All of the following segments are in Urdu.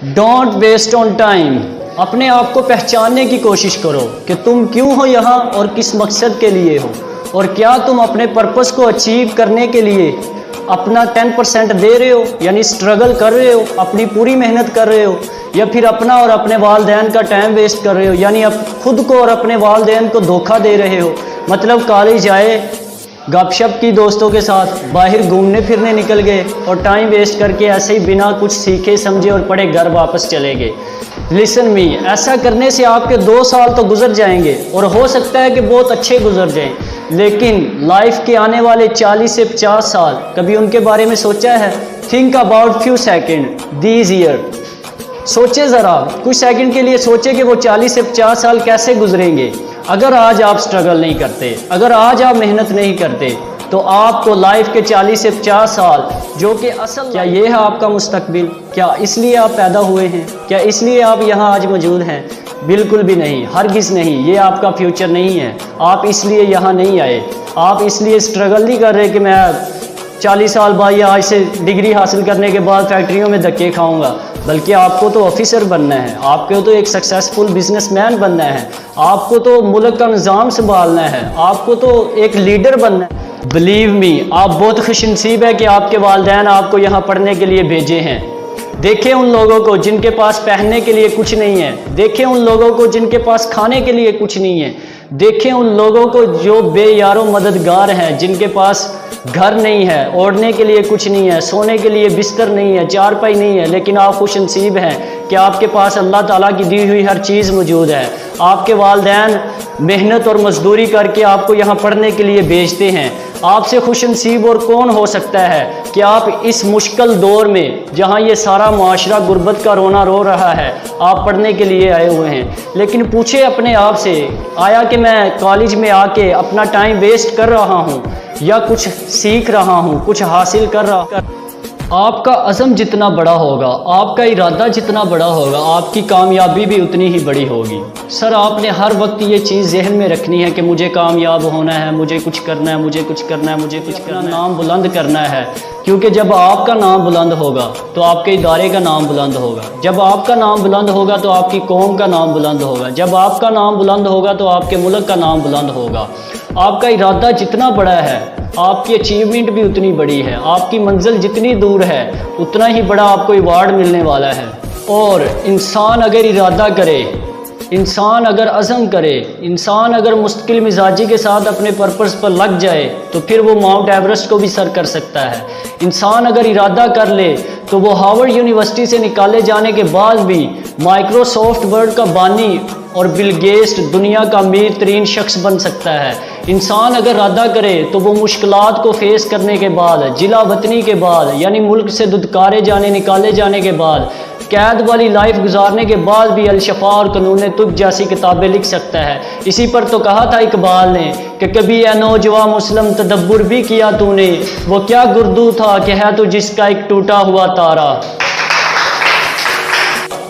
Don't waste on time. اپنے آپ کو پہچاننے کی کوشش کرو کہ تم کیوں ہو یہاں اور کس مقصد کے لیے ہو, اور کیا تم اپنے پرپس کو اچیو کرنے کے لیے اپنا 10% دے رہے ہو, یعنی اسٹرگل کر رہے ہو, اپنی پوری محنت کر رہے ہو, یا پھر اپنا اور اپنے والدین کا ٹائم ویسٹ کر رہے ہو, یعنی خود کو اور اپنے والدین کو دھوکہ دے رہے ہو. مطلب کالج آئے, گپ شپ کی دوستوں کے ساتھ, باہر گھومنے پھرنے نکل گئے اور ٹائم ویسٹ کر کے ایسے ہی بنا کچھ سیکھے سمجھے اور پڑھے گھر واپس چلے گئے. لسن می, ایسا کرنے سے آپ کے 2 سال تو گزر جائیں گے اور ہو سکتا ہے کہ بہت اچھے گزر جائیں, لیکن لائف کے آنے والے 40 سے 50 سال کبھی ان کے بارے میں سوچا ہے؟ Think about few second these year. سوچے ذرا, کچھ سیکنڈ کے لیے سوچے کہ وہ 40 سے 50 سال کیسے گزریں گے. اگر آج آپ سٹرگل نہیں کرتے, اگر آج آپ محنت نہیں کرتے, تو آپ کو لائف کے 40 سے 50 سال جو کہ اصل, کیا یہ ہے آپ کا مستقبل؟ کیا اس لیے آپ پیدا ہوئے ہیں؟ کیا اس لیے آپ یہاں آج موجود ہیں؟ بالکل بھی نہیں, ہرگز نہیں. یہ آپ کا فیوچر نہیں ہے. آپ اس لیے یہاں نہیں آئے. آپ اس لیے سٹرگل نہیں کر رہے کہ میں 40 سال بعد یا آج سے ڈگری حاصل کرنے کے بعد فیکٹریوں میں دھکے کھاؤں گا, بلکہ آپ کو تو آفیسر بننا ہے, آپ کو تو ایک سکسیسفل بزنس مین بننا ہے, آپ کو تو ملک کا نظام سنبھالنا ہے, آپ کو تو ایک لیڈر بننا ہے. بلیو می, آپ بہت خوش نصیب ہے کہ آپ کے والدین آپ کو یہاں پڑھنے کے لیے بھیجے ہیں. دیکھیں ان لوگوں کو جن کے پاس پہننے کے لیے کچھ نہیں ہے, دیکھیں ان لوگوں کو جن کے پاس کھانے کے لیے کچھ نہیں ہے, دیکھیں ان لوگوں کو جو بے یار و مددگار ہیں, جن کے پاس گھر نہیں ہے, اوڑھنے کے لیے کچھ نہیں ہے, سونے کے لیے بستر نہیں ہے, چارپائی نہیں ہے, لیکن آپ خوش نصیب ہیں کہ آپ کے پاس اللہ تعالیٰ کی دی ہوئی ہر چیز موجود ہے. آپ کے والدین محنت اور مزدوری کر کے آپ کو یہاں پڑھنے کے لیے بھیجتے ہیں. آپ سے خوش نصیب اور کون ہو سکتا ہے کہ آپ اس مشکل دور میں, جہاں یہ سارا معاشرہ غربت کا رونا رو رہا ہے, آپ پڑھنے کے لیے آئے ہوئے ہیں. لیکن پوچھے اپنے آپ سے, آیا کہ میں کالج میں آ کے اپنا ٹائم ویسٹ کر رہا ہوں یا کچھ سیکھ رہا ہوں, کچھ حاصل کر رہا ہوں؟ آپ کا عزم جتنا بڑا ہوگا, آپ کا ارادہ جتنا بڑا ہوگا, آپ کی کامیابی بھی اتنی ہی بڑی ہوگی. سر, آپ نے ہر وقت یہ چیز ذہن میں رکھنی ہے کہ مجھے کامیاب ہونا ہے, مجھے کچھ کرنا ہے, مجھے کچھ کرنا ہے, مجھے کچھ کرنا ہے, نام بلند کرنا ہے. کیونکہ جب آپ کا نام بلند ہوگا تو آپ کے ادارے کا نام بلند ہوگا, جب آپ کا نام بلند ہوگا تو آپ کی قوم کا نام بلند ہوگا, جب آپ کا نام بلند ہوگا تو آپ کے ملک کا نام بلند ہوگا. آپ کا ارادہ جتنا بڑا ہے, آپ کی اچیومنٹ بھی اتنی بڑی ہے, آپ کی منزل جتنی دور ہے اتنا ہی بڑا آپ کو ایوارڈ ملنے والا ہے. اور انسان اگر ارادہ کرے, انسان اگر عزم کرے, انسان اگر مستقل مزاجی کے ساتھ اپنے پرپس پر لگ جائے تو پھر وہ ماؤنٹ ایورسٹ کو بھی سر کر سکتا ہے. انسان اگر ارادہ کر لے تو وہ ہارورڈ یونیورسٹی سے نکالے جانے کے بعد بھی مائکروسافٹ ورڈ کا بانی اور بل گیٹس دنیا کا امیر ترین شخص بن سکتا ہے. انسان اگر ارادہ کرے تو وہ مشکلات کو فیس کرنے کے بعد, جلا وطنی کے بعد, یعنی ملک سے دھتکارے جانے, نکالے جانے کے بعد, قید والی لائف گزارنے کے بعد بھی الشفا اور قانون طب جیسی کتابیں لکھ سکتا ہے. اسی پر تو کہا تھا اقبال نے کہ کبھی اے نوجوان مسلم تدبر بھی کیا تو نے, وہ کیا گردو تھا کہ ہے تو جس کا ایک ٹوٹا ہوا تارا.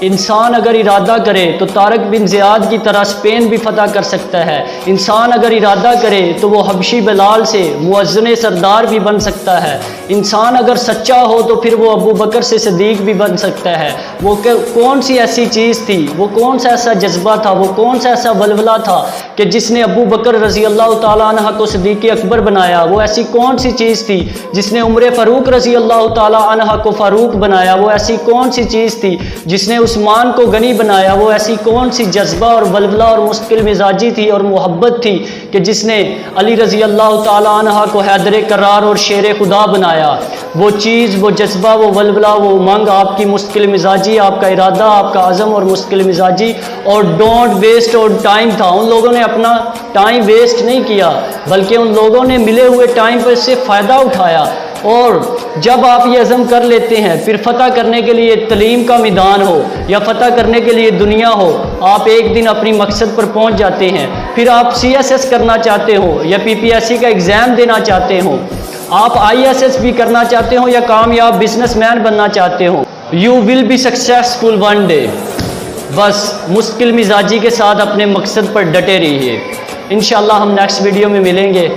انسان اگر ارادہ کرے تو طارق بن زیاد کی طرح اسپین بھی فتح کر سکتا ہے. انسان اگر ارادہ کرے تو وہ حبشی بلال سے مؤذن سردار بھی بن سکتا ہے. انسان اگر سچا ہو تو پھر وہ ابو بکر سے صدیق بھی بن سکتا ہے. وہ کون سی ایسی چیز تھی, وہ کون سا ایسا جذبہ تھا, وہ کون سا ایسا ولولہ تھا کہ جس نے ابو بکر رضی اللہ تعالیٰ عنہ کو صدیق اکبر بنایا؟ وہ ایسی کون سی چیز تھی جس نے عمر فاروق رضی اللہ تعالیٰ عنہ کو فاروق بنایا؟ وہ ایسی کون سی چیز تھی جس نے عثمان کو غنی بنایا؟ وہ ایسی کون سی جذبہ اور ولولہ اور مستقل مزاجی تھی اور محبت تھی کہ جس نے علی رضی اللہ تعالیٰ عنہ کو حیدر کرار اور شیر خدا بنایا؟ وہ چیز, وہ جذبہ, وہ ولولہ, وہ امنگ آپ کی مستقل مزاجی, آپ کا ارادہ, آپ کا عزم اور مستقل مزاجی اور ڈونٹ ویسٹ اور ٹائم تھا. ان لوگوں نے اپنا ٹائم ویسٹ نہیں کیا, بلکہ ان لوگوں نے ملے ہوئے ٹائم پر سے فائدہ اٹھایا. اور جب آپ یہ عزم کر لیتے ہیں, پھر فتح کرنے کے لیے تعلیم کا میدان ہو یا فتح کرنے کے لیے دنیا ہو, آپ ایک دن اپنی مقصد پر پہنچ جاتے ہیں. پھر آپ CSS کرنا چاہتے ہو یا PPSC کا ایگزام دینا چاہتے ہو, آپ ISS بھی کرنا چاہتے ہو یا کامیاب بزنس مین بننا چاہتے ہو, you will be successful one day. بس مستقل مزاجی کے ساتھ اپنے مقصد پر ڈٹے رہیے. انشاءاللہ ہم نیکسٹ ویڈیو میں ملیں گے.